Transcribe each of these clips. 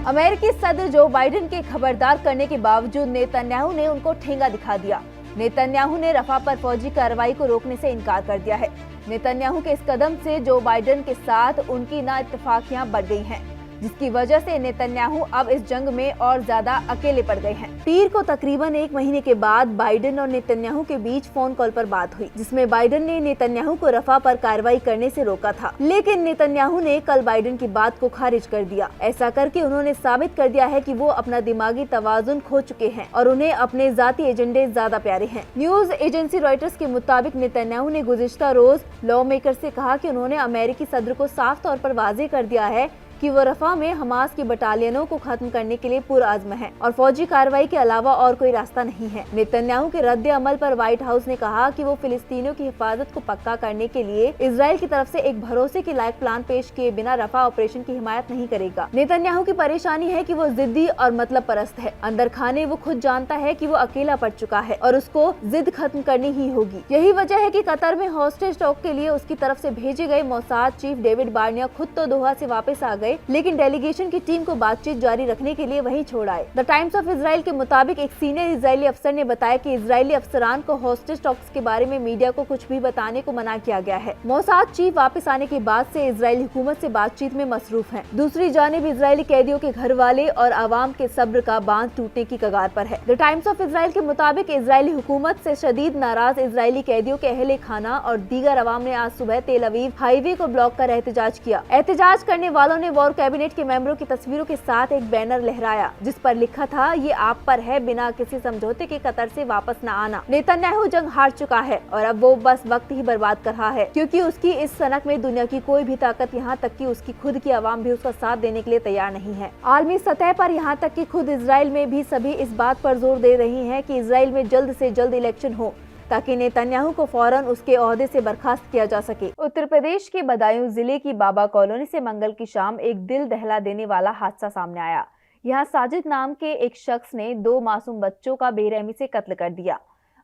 अमेरिकी सदर Joe Biden के खबरदार करने के बावजूद नेतन्याहू ने उनको ठेंगा दिखा दिया। नेतन्याहू ने रफा पर फौजी कार्रवाई को रोकने से इनकार कर दिया है। नेतन्याहू के इस कदम से जो बाइडेन के साथ उनकी नाइत्तेफाकियां बढ़ गई हैं, जिसकी वजह से नेतन्याहू अब इस जंग में और ज्यादा अकेले पड़ गए हैं। पीर को तकरीबन 1 महीने के बाद बाइडेन और नेतन्याहू के बीच फोन कॉल पर बात हुई, जिसमें बाइडेन ने नेतन्याहू को रफा पर कार्रवाई करने से रोका था, लेकिन नेतन्याहू ने कल बाइडेन की बात को खारिज कर दिया। ऐसा करके उन्होंने साबित कर दिया है कि वो अपना दिमागी तवाजुन खो चुके हैं और उन्हें अपने जाती एजेंडे ज्यादा प्यारे हैं। न्यूज एजेंसी रॉयटर्स के मुताबिक नेतन्याहू ने गुज़िश्ता रोज लॉ मेकर से कहा कि उन्होंने अमेरिकी सदर को साफ तौर पर वाज़ेह कर दिया है कि वो रफा में हमास की बटालियनों को खत्म करने के लिए पुरअज़्म है और फौजी कार्रवाई के अलावा और कोई रास्ता नहीं है। नेतन्याहू के रद्द अमल पर व्हाइट हाउस ने कहा कि वो फिलिस्तीनियों की हिफाजत को पक्का करने के लिए इजराइल की तरफ से एक भरोसे के लायक प्लान पेश किए बिना रफा ऑपरेशन की हिमायत नहीं करेगा। नेतन्याहू की परेशानी है कि वो जिद्दी और मतलब परस्त है। अंदर खाने वो खुद जानता है कि वो अकेला पड़ चुका है और उसको जिद खत्म करनी ही होगी। यही वजह है कि कतर में हॉस्टेज टॉक के लिए उसकी तरफ से भेजे गए मोसाद चीफ डेविड बार्निया खुद तो दोहा से वापस आ गए, लेकिन डेलीगेशन की टीम को बातचीत जारी रखने के लिए वहीं छोड़ आए। द टाइम्स ऑफ इजराइल के मुताबिक एक सीनियर इजरायली अफसर ने बताया कि इजरायली अफसरान को हॉस्टेज टॉक्स के बारे में मीडिया को कुछ भी बताने को मना किया गया है। मोसाद चीफ वापस आने के बाद से इजरायली हुकूमत से बातचीत में मसरूफ है। दूसरी जानिब इजरायली कैदियों के घर वाले और आवाम के सब्र का बांध टूटने की कगार पर है। द टाइम्स ऑफ इजराइल के मुताबिक इजरायली हुकूमत से शदीद नाराज इजरायली कैदियों के अहले खाना और दीगर अवाम ने आज सुबह तेल अवीव हाईवे को ब्लॉक कर एहतजाज किया। एहतजाज करने वालों ने वॉर कैबिनेट के मेंबरों की तस्वीरों के साथ एक बैनर लहराया, जिस पर लिखा था, ये आप पर है, बिना किसी समझौते के कतर से वापस न आना। नेतन्याहू जंग हार चुका है और अब वो बस वक्त ही बर्बाद कर रहा है, क्योंकि उसकी इस सनक में दुनिया की कोई भी ताकत, यहाँ तक कि उसकी खुद की आवाम भी उसका साथ देने के लिए तैयार नहीं है। आलमी सतह पर यहाँ तक कि खुद इजराइल में भी सभी इस बात पर जोर दे रही हैं कि इजराइल में जल्द से जल्द इलेक्शन हो, ताकि नेतन्याहू को फौरन उसके ओहदे से बर्खास्त किया जा सके। उत्तर प्रदेश के बदायूं जिले की बाबा कॉलोनी से मंगल की शाम एक दिल दहला देने वाला हादसा सामने आया। यहाँ साजिद नाम के एक शख्स ने 2 मासूम बच्चों का बेरहमी से कत्ल कर दिया।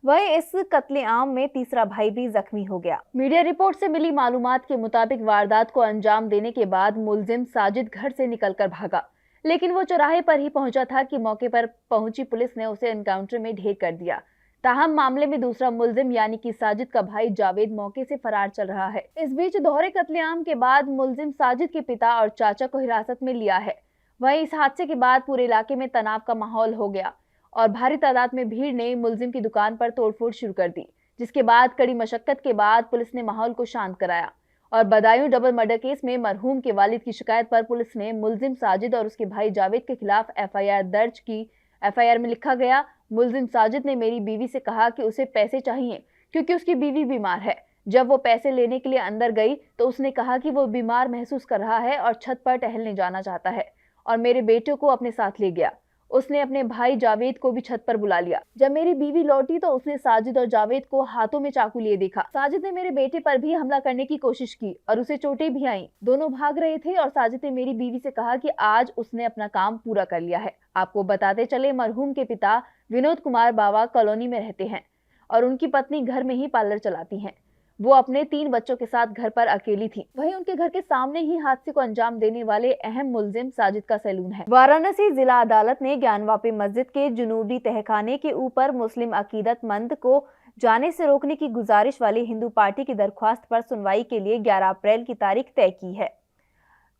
वह इस कत्लेआम में तीसरा भाई भी जख्मी हो गया। मीडिया रिपोर्ट से मिली मालूमात के मुताबिक वारदात को अंजाम देने के बाद मुलजिम साजिद घर से निकलकर भागा, लेकिन वो चौराहे पर ही पहुंचा था कि मौके पर पहुंची पुलिस ने उसे एनकाउंटर में ढेर कर दिया। ताहम मामले में दूसरा मुलजिम यानी कि साजिद का भाई जावेद मौके से फरार चल रहा है। इस बीच दोहरे कत्लेआम के बाद मुलजिम साजिद के पिता और चाचा को हिरासत में लिया है। वहीं इस हादसे के बाद पूरे इलाके में तनाव का माहौल हो गया और भारी तादाद में भीड़ ने मुलजिम की दुकान पर तोड़फोड़ शुरू कर दी, जिसके बाद कड़ी मशक्कत के बाद पुलिस ने माहौल को शांत कराया और बदायूं डबल मर्डर केस में मरहूम के वालिद की शिकायत पर पुलिस ने मुलजिम साजिद और उसके भाई जावेद के खिलाफ FIR दर्ज की। FIR में लिखा गया, मुलजिम साजिद ने मेरी बीवी से कहा कि उसे पैसे चाहिए क्योंकि उसकी बीवी बीमार है। जब वो पैसे लेने के लिए अंदर गई तो उसने कहा कि वो बीमार महसूस कर रहा है और छत पर टहलने जाना चाहता है और मेरे बेटे को अपने साथ ले गया। उसने अपने भाई जावेद को भी छत पर बुला लिया। जब मेरी बीवी लौटी तो उसने साजिद और जावेद को हाथों में चाकू लिए देखा। साजिद ने मेरे बेटे पर भी हमला करने की कोशिश की और उसे चोटें भी आईं। दोनों भाग रहे थे और साजिद ने मेरी बीवी से कहा कि आज उसने अपना काम पूरा कर लिया है। आपको बताते चले, मरहूम के पिता विनोद कुमार बाबा कॉलोनी में रहते हैं और उनकी पत्नी घर में ही पार्लर चलाती हैं। वो अपने 3 बच्चों के साथ घर पर अकेली थी। वहीं उनके घर के सामने ही हादसे को अंजाम देने वाले अहम मुलजिम साजिद का सैलून है। वाराणसी जिला अदालत ने ज्ञानवापी मस्जिद के जुनूबी तहखाने के ऊपर मुस्लिम अकीदतमंद को जाने से रोकने की गुजारिश वाली हिंदू पार्टी की दरख्वास्त पर सुनवाई के लिए 11 अप्रैल की तारीख तय की है।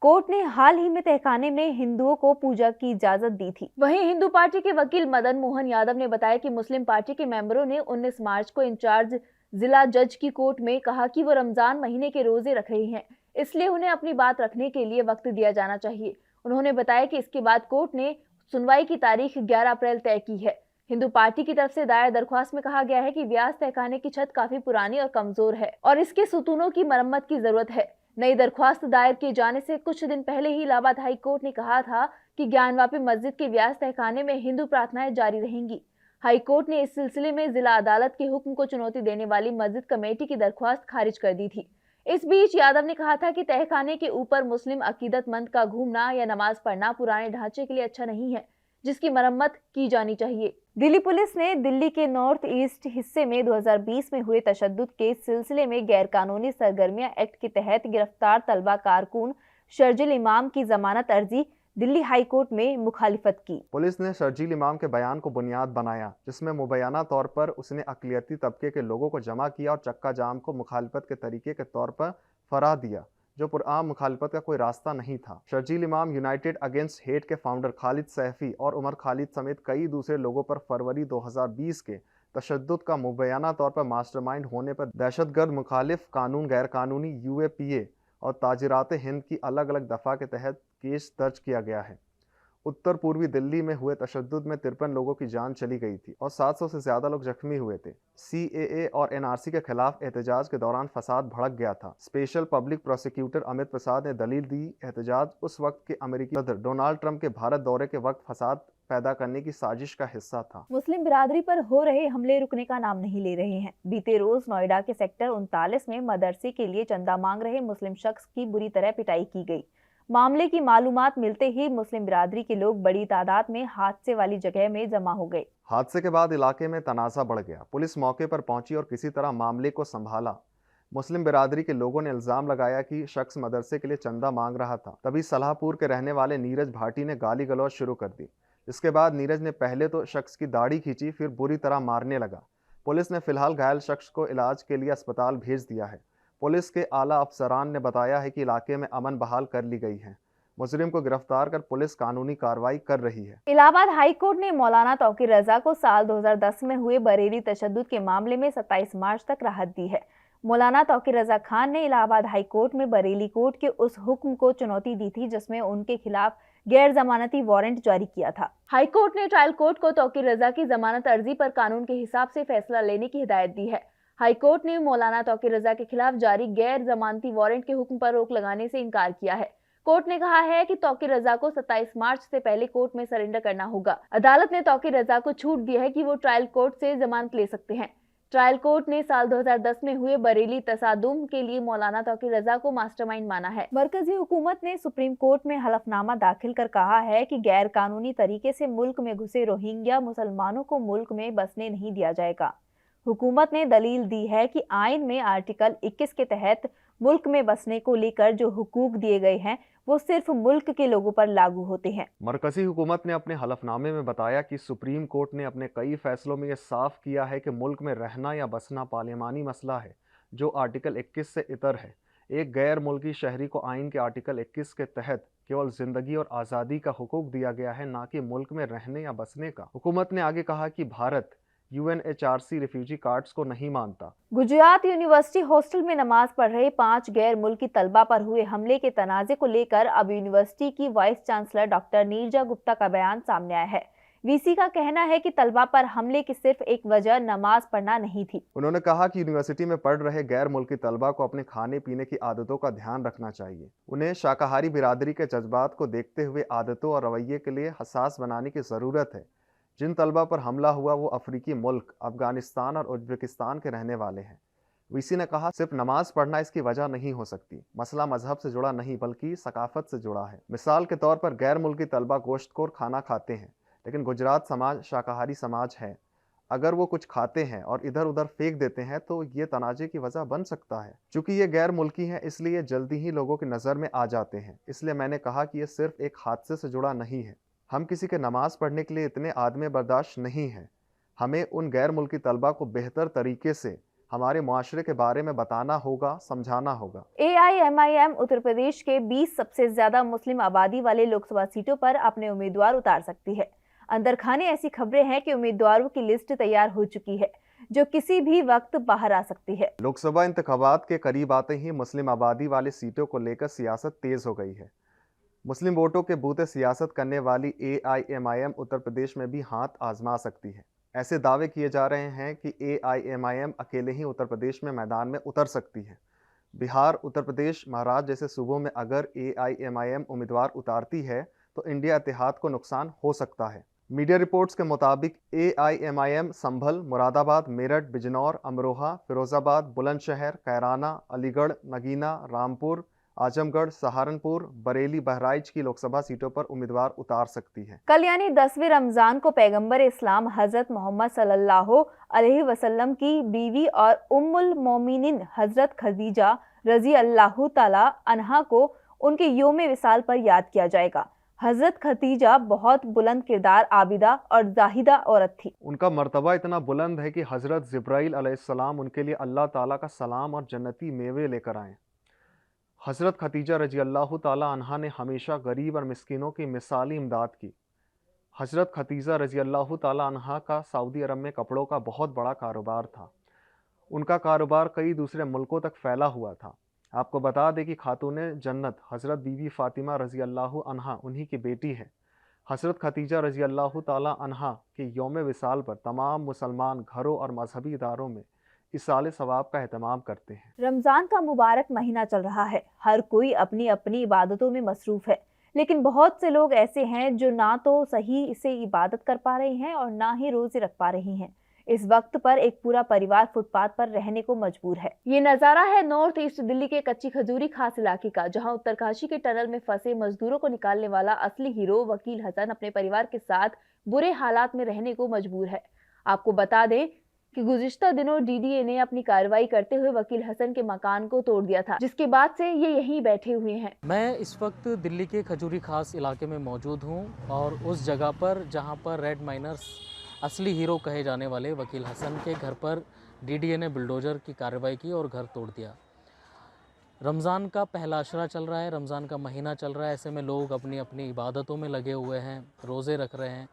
कोर्ट ने हाल ही में तहखाने में हिंदुओं को पूजा की इजाजत दी थी। वहीं हिंदू पार्टी के वकील मदन मोहन यादव ने बताया कि मुस्लिम पार्टी के मेंबरों ने 19 मार्च को इंचार्ज जिला जज की कोर्ट में कहा कि वो रमजान महीने के रोजे रख रही हैं, इसलिए उन्हें अपनी बात रखने के लिए वक्त दिया जाना चाहिए। उन्होंने बताया कि इसके बाद कोर्ट ने सुनवाई की तारीख 11 अप्रैल तय की है। हिंदू पार्टी की तरफ से दायर दरख्वास्त में कहा गया है कि व्यास तहखाने की छत काफी पुरानी और कमजोर है और इसके सुतूनों की मरम्मत की जरूरत है। नई दरख्वास्त दायर किए जाने से कुछ दिन पहले ही इलाहाबाद हाई कोर्ट ने कहा था कि ज्ञानवापी मस्जिद के व्यास तहखाने में हिंदू प्रार्थनाएं जारी रहेंगी। हाई कोर्ट ने इस सिलसिले में जिला अदालत के हुक्म को चुनौती देने वाली मस्जिद कमेटी की दरख्वास्त खारिज कर दी थी। इस बीच यादव ने कहा था कि तहखाने के ऊपर मुस्लिम अकीदतमंद का घूमना या नमाज पढ़ना पुराने ढांचे के लिए अच्छा नहीं है, जिसकी मरम्मत की जानी चाहिए। दिल्ली पुलिस ने दिल्ली के नॉर्थ ईस्ट हिस्से में 2020 में हुए तशद्दुद के सिलसिले में गैरकानूनी सरगर्मियां एक्ट के तहत गिरफ्तार तलबा कारकुन शर्जिल इमाम की जमानत अर्जी दिल्ली हाई कोर्ट में मुखालिफत की। पुलिस ने शर्जील इमाम के बयान को बुनियाद बनाया, जिसमें मुबैना तौर पर उसने अक़लियती तबके के लोगों को जमा किया और चक्का जाम को मुखालिफत के तरीके के तौर पर फराह दिया, जो पुरआम मुखालिफत का कोई रास्ता नहीं था। शर्जील इमाम यूनाइटेड अगेंस्ट हेट के फाउंडर खालिद सैफी और उमर खालिद समेत कई दूसरे लोगों पर फरवरी 2020 के तशद्दुद का मुबैना तौर पर मास्टरमाइंड होने पर दहशतगर्द मुखालिफ कानून, गैर कानूनी UAPA और ताजिरात हिंद की अलग अलग दफ़ा के तहत केस दर्ज किया गया है। उत्तर पूर्वी दिल्ली में हुए तशद्दुद में 53 लोगों की जान चली गई थी और 700 से ज़्यादा लोग जख्मी हुए थे। CAA और NRC के खिलाफ एहतजाज के दौरान फसाद भड़क गया था। स्पेशल पब्लिक प्रोसिक्यूटर अमित प्रसाद ने दलील दी, एहतजाज उस वक्त के अमेरिकी सदर डोनाल्ड ट्रंप के भारत दौरे के वक्त फसाद पैदा करने की साजिश का हिस्सा था। मुस्लिम बिरादरी पर हो रहे हमले रुकने का नाम नहीं ले रहे हैं। बीते रोज नोएडा के सेक्टर 39 में मदरसे के लिए चंदा मांग रहे मुस्लिम शख्स की बुरी तरह पिटाई की गई। मामले की मालूमात मिलते ही मुस्लिम बिरादरी के लोग बड़ी तादाद में हादसे वाली जगह में जमा हो गए। हादसे के बाद इलाके में तनाज़ा बढ़ गया। पुलिस मौके पर पहुंची और किसी तरह मामले को संभाला। मुस्लिम बिरादरी के लोगों ने इल्जाम लगाया कि शख्स मदरसे के लिए चंदा मांग रहा था। तभी सलाहपुर के रहने वाले नीरज भाटी ने गाली गलौज शुरू कर दी। इसके बाद नीरज ने पहले तो शख्स की दाढ़ी खींची, फिर बुरी तरह मारने लगा। पुलिस ने फिलहाल घायल शख्स को इलाज के लिए अस्पताल भेज दिया है। पुलिस के आला अफसरान ने बताया है कि इलाके में अमन बहाल कर ली गई है। मुजरिम को गिरफ्तार कर पुलिस कानूनी कार्रवाई कर रही है। इलाहाबाद हाई कोर्ट ने मौलाना तौकीर रजा को साल 2010 में हुए बरेली तशद्दुद के मामले में 27 मार्च तक राहत दी है। मौलाना तौकीर रजा खान ने इलाहाबाद हाई कोर्ट में बरेली कोर्ट के उस हुक्म को चुनौती दी थी जिसमें उनके खिलाफ गैर जमानती वारंट जारी किया था। हाई कोर्ट ने ट्रायल कोर्ट को तौकीर रजा की जमानत अर्जी पर कानून के हिसाब से फैसला लेने की हिदायत दी है। हाई कोर्ट ने मौलाना तौकीर रजा के खिलाफ जारी गैर जमानती वारंट के हुक्म पर रोक लगाने से इनकार किया है। कोर्ट ने कहा है कि तौकीर रजा को 27 मार्च से पहले कोर्ट में सरेंडर करना होगा। अदालत ने तौकीर रजा को छूट दी है कि वो ट्रायल कोर्ट से जमानत ले सकते हैं। ट्रायल कोर्ट ने साल 2010 में हुए बरेली तसादुम के लिए मौलाना तौकीर रजा को मास्टरमाइंड माना है। मरकजी हुकूमत ने सुप्रीम कोर्ट में हलफनामा दाखिल कर कहा है कि गैर कानूनी तरीके से मुल्क में घुसे रोहिंग्या मुसलमानों को मुल्क में बसने नहीं दिया जाएगा। हुकूमत ने दलील दी है कि आइन में आर्टिकल 21 के तहत मुल्क में बसने को लेकर जो हुकूक दिए गए हैं वो सिर्फ मुल्क के लोगों पर लागू होते हैं। मरकजी हुकूमत ने अपने हलफनामे में बताया कि सुप्रीम कोर्ट ने अपने कई फैसलों में यह साफ किया है कि मुल्क में रहना या बसना पार्लियामानी मसला है जो आर्टिकल 21 से इतर है। एक गैर मुल्की शहरी को आइन के आर्टिकल 21 के तहत केवल जिंदगी और आज़ादी का हुकूक दिया गया है, ना कि मुल्क में रहने या बसने का। हुकूमत ने आगे कहा कि भारत UNHRC रिफ्यूजी कार्ड्स को नहीं मानता। गुजरात यूनिवर्सिटी हॉस्टल में नमाज पढ़ रहे 5 गैर मुल्की तलबा पर हुए हमले के तनाजे को लेकर अब यूनिवर्सिटी की vice chancellor doctor Neerja Gupta का बयान सामने आया है। वीसी का कहना है कि तलबा पर हमले की सिर्फ एक वजह नमाज पढ़ना नहीं थी। उन्होंने कहा कि यूनिवर्सिटी में पढ़ रहे गैर मुल्की तलबा को अपने खाने पीने की आदतों का ध्यान रखना चाहिए। उन्हें शाकाहारी बिरादरी के जज्बात को देखते हुए आदतों और रवैये के लिए हसास बनाने की ज़रूरत है। जिन तलबा पर हमला हुआ वो अफ्रीकी मुल्क अफगानिस्तान और उज्बेकिस्तान के रहने वाले हैं। वीसी ने कहा सिर्फ नमाज पढ़ना इसकी वजह नहीं हो सकती। मसला मजहब से जुड़ा नहीं बल्कि सकाफत से जुड़ा है। मिसाल के तौर पर गैर मुल्की तलबा गोश्तखोर खाना खाते हैं, लेकिन गुजरात समाज शाकाहारी समाज है। अगर वो कुछ खाते हैं और इधर उधर फेंक देते हैं तो ये तनाजे की वजह बन सकता है। चूंकि ये गैर मुल्की हैं इसलिए जल्दी ही लोगों की नज़र में आ जाते हैं। इसलिए मैंने कहा कि ये सिर्फ एक हादसे से जुड़ा नहीं है। हम किसी के नमाज पढ़ने के लिए इतने आदमी बर्दाश्त नहीं है। हमें उन गैर मुल्की तलबा को बेहतर तरीके से हमारे मुआशरे के बारे में बताना होगा, समझाना होगा। AIMIM उत्तर प्रदेश के 20 सबसे ज्यादा मुस्लिम आबादी वाले लोकसभा सीटों पर अपने उम्मीदवार उतार सकती है। अंदर खाने ऐसी खबरें हैं कि उम्मीदवारों की लिस्ट तैयार हो चुकी है जो किसी भी वक्त बाहर आ सकती है। लोकसभा इंतखाबात के करीब आते ही मुस्लिम आबादी वाली सीटों को लेकर सियासत तेज हो गई है। मुस्लिम वोटों के बूते सियासत करने वाली AIMIM उत्तर प्रदेश में भी हाथ आजमा सकती है। ऐसे दावे किए जा रहे हैं कि AIMIM अकेले ही उत्तर प्रदेश में मैदान में उतर सकती है। बिहार, उत्तर प्रदेश, महाराष्ट्र जैसे सूबों में अगर AIMIM उम्मीदवार उतारती है तो इंडिया इत्तेहाद को नुकसान हो सकता है। मीडिया रिपोर्ट्स के मुताबिक AIMIM संभल, मुरादाबाद, मेरठ, बिजनौर, अमरोहा, फिरोजाबाद, बुलंदशहर, कैराना, अलीगढ़, नगीना, रामपुर, आजमगढ़, सहारनपुर, बरेली, बहराइच की लोकसभा सीटों पर उम्मीदवार उतार सकती है। कल यानी 10वें रमजान को पैगंबर इस्लाम हजरत मोहम्मद सल्लल्लाहु अलैहि वसल्लम की बीवी और उम्मुल मोमिनीन हजरत खदीजा रजी अल्लाह ताला अन्हा को उनके योम विसाल पर याद किया जाएगा। हजरत खतीजा बहुत बुलंद किरदार, आबिदा और जाहिदा औरत थी। उनका मर्तबा इतना बुलंद है कि हज़रत जिब्राइल अलैहिस्सलाम उनके लिए अल्लाह ताला का सलाम और जन्नती मेवे लेकर आए। हज़रत खतीजा रजी अल्लाह ताला अन्हा ने हमेशा गरीब और मिस्किनों की मिसाली इमदाद की। हज़रत खतीजा रजी अल्लाह ताला अन्हा का सऊदी अरब में कपड़ों का बहुत बड़ा कारोबार था। उनका कारोबार कई दूसरे मुल्कों तक फैला हुआ था। आपको बता दें कि खातूने जन्नत हज़रत बीबी फ़ातिमा रज़ी अल्लाह अन्हा उन्हीं की बेटी है। हज़रत खतीजा रज़ी अल्लाह ताला अन्हा के यौम विसाल पर तमाम मुसलमान घरों और मजहबी इदारों में इसाले सवाब का एहतमाम करते हैं। रमज़ान का मुबारक महीना चल रहा है। हर कोई अपनी अपनी इबादतों में मसरूफ़ है, लेकिन बहुत से लोग ऐसे हैं जो ना तो सही से इबादत कर पा रहे हैं और ना ही रोजे रख पा रहे हैं। इस वक्त पर एक पूरा परिवार फुटपाथ पर रहने को मजबूर है। ये नज़ारा है नॉर्थ ईस्ट दिल्ली के कच्ची खजूरी खास इलाके का, जहां उत्तरकाशी के टनल में फंसे मजदूरों को निकालने वाला असली हीरो वकील हसन अपने परिवार के साथ बुरे हालात में रहने को मजबूर है। आपको बता दें कि गुज़िश्ता दिनों डीडीए ने अपनी कार्रवाई करते हुए वकील हसन के मकान को तोड़ दिया था, जिसके बाद से ये यहीं बैठे हुए हैं। मैं इस वक्त दिल्ली के खजूरी खास इलाके में मौजूद हूँ और उस जगह पर जहाँ पर रेड माइनर्स असली हीरो कहे जाने वाले वकील हसन के घर पर डीडीए ने बुलडोज़र की कार्रवाई की और घर तोड़ दिया। रमज़ान का पहला अशरा चल रहा है, रमज़ान का महीना चल रहा है। ऐसे में लोग अपनी अपनी इबादतों में लगे हुए हैं, रोज़े रख रहे हैं,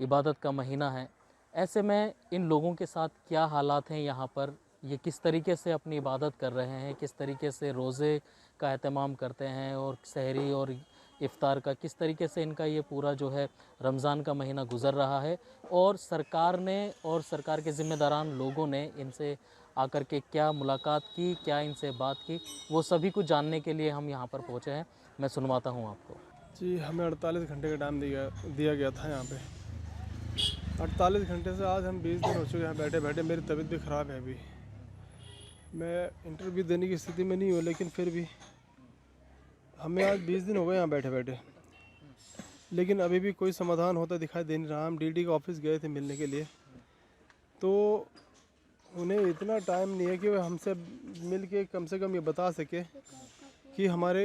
इबादत का महीना है। ऐसे में इन लोगों के साथ क्या हालात हैं यहाँ पर, ये किस तरीके से अपनी इबादत कर रहे हैं, किस तरीके से रोज़े का एहतमाम करते हैं और सहरी और इफ्तार का किस तरीके से इनका ये पूरा जो है रमज़ान का महीना गुज़र रहा है, और सरकार ने और सरकार के ज़िम्मेदारान लोगों ने इनसे आकर के क्या मुलाकात की, क्या इनसे बात की, वो सभी कुछ जानने के लिए हम यहाँ पर पहुँचे हैं। मैं सुनवाता हूँ आपको। जी, हमें 48 घंटे का टाइम दिया गया था यहाँ पे। 48 घंटे से आज हम 20 दिन हो चुके हैं बैठे बैठे। मेरी तबीयत भी ख़राब है। अभी मैं इंटरव्यू देने की स्थिति में नहीं हूँ, लेकिन फिर भी हमें आज 20 दिन हो गए यहाँ बैठे बैठे, लेकिन अभी भी कोई समाधान होता दिखाई दे नहीं रहा। हम डीडी के ऑफिस गए थे मिलने के लिए, तो उन्हें इतना टाइम नहीं है कि वह हमसे मिल के कम से कम ये बता सके कि हमारे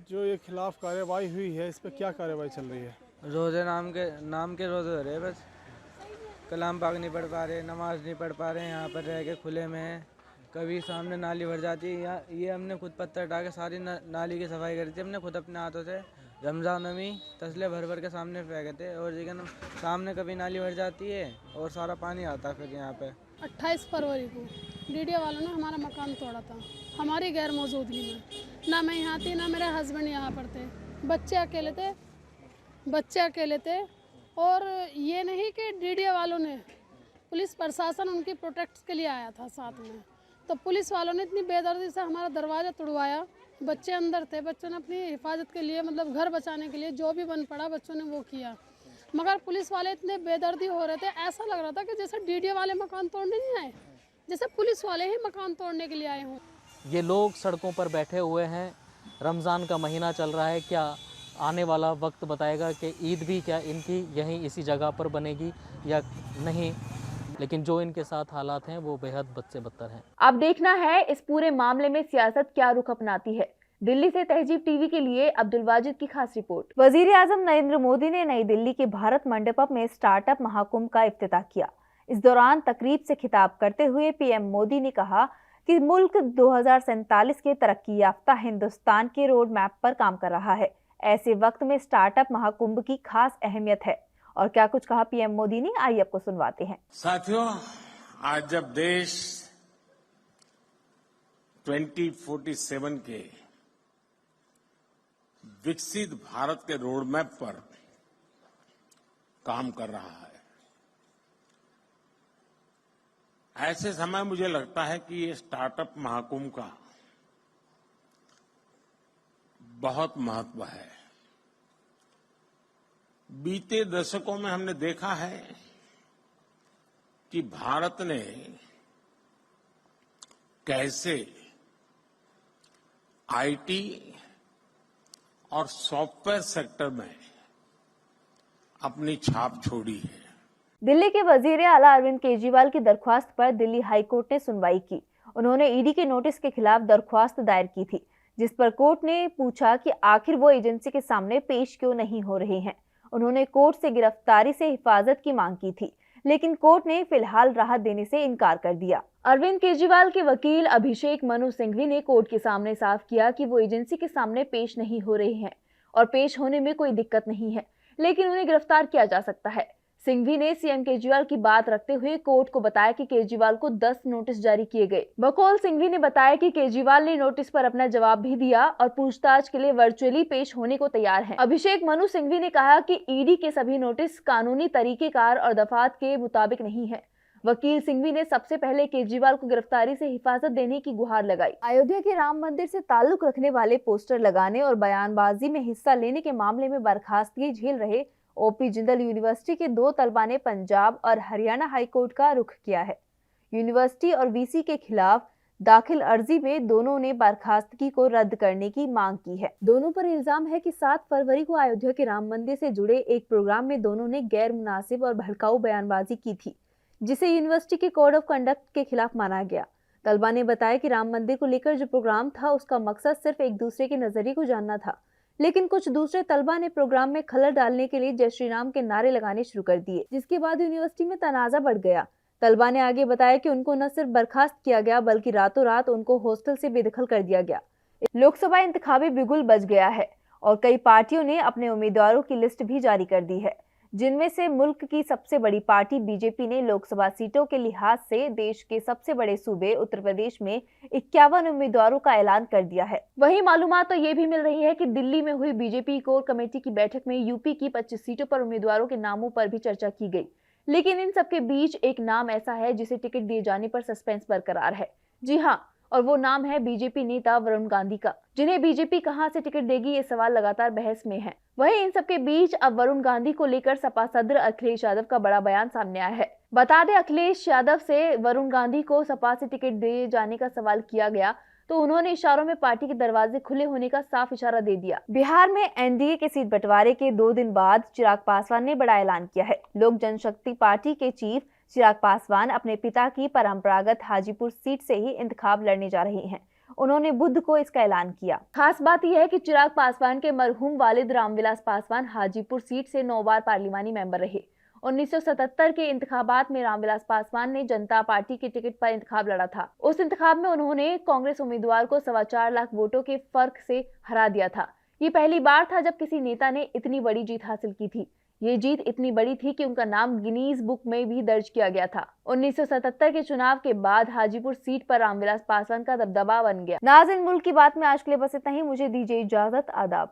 जो ये खिलाफ कार्रवाई हुई है इस पर क्या कार्रवाई चल रही है। रोज़े नाम के रोज़े हो रहे, बस कलाम पाक नहीं पढ़ पा रहे, नमाज नहीं पढ़ पा रहे, यहाँ पर रह के खुले में है। कभी सामने नाली भर जाती है, ये हमने खुद पत्थर हटा के सारी नाली की सफाई करी थी हमने खुद अपने हाथों से। रमज़ान में तसले भर भर के सामने फेंके थे, और लेकिन सामने कभी नाली भर जाती है और सारा पानी आता है। फिर यहाँ पे 28 फरवरी को डीडीए वालों ने हमारा मकान तोड़ा था, हमारी गैर मौजूदगी में। ना मैं यहाँ थी, ना मेरे हस्बैंड यहाँ पर थे। बच्चे अकेले थे। और ये नहीं कि डीडीए वालों ने, पुलिस प्रशासन उनकी प्रोटेक्ट के लिए आया था साथ में, तो पुलिस वालों ने इतनी बेदर्दी से हमारा दरवाज़ा तोड़वाया। बच्चे अंदर थे, बच्चों ने अपनी हिफाजत के लिए, मतलब घर बचाने के लिए जो भी बन पड़ा बच्चों ने वो किया, मगर पुलिस वाले इतने बेदर्दी हो रहे थे, ऐसा लग रहा था कि जैसे डीडीए वाले मकान तोड़ने नहीं आए, जैसे पुलिस वाले ही मकान तोड़ने के लिए आए हों। ये लोग सड़कों पर बैठे हुए हैं। रमज़ान का महीना चल रहा है। क्या आने वाला वक्त बताएगा कि ईद भी क्या इनकी यहीं इसी जगह पर बनेगी या नहीं, लेकिन जो इनके साथ हालात हैं वो बेहद बद से बदतर हैं। अब देखना है इस पूरे मामले में सियासत क्या रुख अपनाती है। दिल्ली से तहजीब टीवी के लिए अब्दुल वाजिद की खास रिपोर्ट। वजीर आजम नरेंद्र मोदी ने नई दिल्ली के भारत मंडपम में स्टार्टअप महाकुंभ का इफ्तिताह किया। इस दौरान तकरीब से खिताब करते हुए पीएम मोदी ने कहा कि मुल्क 2047 के तरक्की याफ्ता हिंदुस्तान के रोड मैप पर काम कर रहा है। ऐसे वक्त में स्टार्टअप महाकुंभ की खास अहमियत है। और क्या कुछ कहा पीएम मोदी ने, आइए आपको सुनवाते हैं। साथियों, आज जब देश 2047 के विकसित भारत के रोड मैप पर काम कर रहा है, ऐसे समय मुझे लगता है कि ये स्टार्टअप महाकुंभ का बहुत महत्व है। बीते दशकों में हमने देखा है कि भारत ने कैसे आईटी और सॉफ्टवेयर सेक्टर में अपनी छाप छोड़ी है। दिल्ली के वजीर आला अरविंद केजरीवाल की दरख्वास्त पर दिल्ली हाईकोर्ट ने सुनवाई की। उन्होंने ईडी के नोटिस के खिलाफ दरख्वास्त दायर की थी, जिस पर कोर्ट ने पूछा कि आखिर वो एजेंसी के सामने पेश क्यों नहीं हो रहे हैं। उन्होंने कोर्ट से गिरफ्तारी से हिफाजत की मांग की थी, लेकिन कोर्ट ने फिलहाल राहत देने से इनकार कर दिया। अरविंद केजरीवाल के वकील अभिषेक मनु सिंघवी ने कोर्ट के सामने साफ किया कि वो एजेंसी के सामने पेश नहीं हो रहे हैं और पेश होने में कोई दिक्कत नहीं है, लेकिन उन्हें गिरफ्तार किया जा सकता है। सिंघवी ने सीएम केजरीवाल की बात रखते हुए कोर्ट को बताया कि केजरीवाल को 10 नोटिस जारी किए गए। बकौल सिंघवी ने बताया कि केजरीवाल ने नोटिस पर अपना जवाब भी दिया और पूछताछ के लिए वर्चुअली पेश होने को तैयार हैं। अभिषेक मनु सिंघवी ने कहा कि ईडी के सभी नोटिस कानूनी तरीकेकार और दफात के मुताबिक नहीं है। वकील सिंघवी ने सबसे पहले केजरीवाल को गिरफ्तारी से हिफाजत देने की गुहार लगाई। अयोध्या के राम मंदिर से ताल्लुक रखने वाले पोस्टर लगाने और बयानबाजी में हिस्सा लेने के मामले में बर्खास्तगी झेल रहे ओपी जिंदल यूनिवर्सिटी के 2 तलबा ने पंजाब और हरियाणा हाईकोर्ट का रुख किया है। यूनिवर्सिटी और वीसी के खिलाफ दाखिल अर्जी में दोनों ने बर्खास्तगी को रद्द करने की मांग की है। दोनों पर इल्जाम है कि 7 फरवरी को अयोध्या के राम मंदिर से जुड़े एक प्रोग्राम में दोनों ने गैर मुनासिब और भड़काऊ बयानबाजी की थी, जिसे यूनिवर्सिटी के कोड ऑफ कंडक्ट के खिलाफ माना गया। तलबा ने बताया कि राम मंदिर को लेकर जो प्रोग्राम था उसका मकसद सिर्फ एक दूसरे के नजरिए को जानना था, लेकिन कुछ दूसरे तलबा ने प्रोग्राम में खलल डालने के लिए जय श्री राम के नारे लगाने शुरू कर दिए, जिसके बाद यूनिवर्सिटी में तनाजा बढ़ गया। तलबा ने आगे बताया कि उनको न सिर्फ बर्खास्त किया गया बल्कि रातों रात उनको हॉस्टल से बेदखल कर दिया गया। लोकसभा इंतखाबी बिगुल बज गया है और कई पार्टियों ने अपने उम्मीदवारों की लिस्ट भी जारी कर दी है, जिनमें से मुल्क की सबसे बड़ी पार्टी बीजेपी ने लोकसभा सीटों के लिहाज से देश के सबसे बड़े सूबे उत्तर प्रदेश में 51 उम्मीदवारों का ऐलान कर दिया है। वहीं मालूमात तो ये भी मिल रही है कि दिल्ली में हुई बीजेपी कोर कमेटी की बैठक में यूपी की 25 सीटों पर उम्मीदवारों के नामों पर भी चर्चा की गई, लेकिन इन सबके बीच एक नाम ऐसा है जिसे टिकट दिए जाने पर सस्पेंस बरकरार है। जी हाँ, और वो नाम है बीजेपी नेता वरुण गांधी का, जिन्हें बीजेपी कहां से टिकट देगी ये सवाल लगातार बहस में है। वहीं इन सबके बीच अब वरुण गांधी को लेकर सपा सदर अखिलेश यादव का बड़ा बयान सामने आया है। बता दें, अखिलेश यादव से वरुण गांधी को सपा से टिकट दिए जाने का सवाल किया गया तो उन्होंने इशारों में पार्टी के दरवाजे खुले होने का साफ इशारा दे दिया। बिहार में एनडीए के सीट बंटवारे के 2 दिन बाद चिराग पासवान ने बड़ा ऐलान किया है। लोक जनशक्ति पार्टी के चीफ चिराग पासवान अपने पिता की परंपरागत हाजीपुर सीट से ही इंतखाब लड़ने जा रहे हैं। उन्होंने बुध को इसका ऐलान किया। खास बात यह है कि चिराग पासवान के मरहूम वालिद रामविलास पासवान हाजीपुर सीट से 9 बार पार्लिमानी मेंबर रहे। 1977 के इंतखाबात में रामविलास पासवान ने जनता पार्टी के टिकट पर इंतखाब लड़ा था। उस इंतखाब में उन्होंने कांग्रेस उम्मीदवार को 4.25 लाख वोटों के फर्क से हरा दिया था। ये पहली बार था जब किसी नेता ने इतनी बड़ी जीत हासिल की थी। ये जीत इतनी बड़ी थी कि उनका नाम गिनीज बुक में भी दर्ज किया गया था। 1977 के चुनाव के बाद हाजीपुर सीट पर रामविलास पासवान का दबदबा बन गया। नाज़रीन, मुल्क की बात में आज के लिए बस इतना ही। मुझे दीजिए इजाजत। आदाब।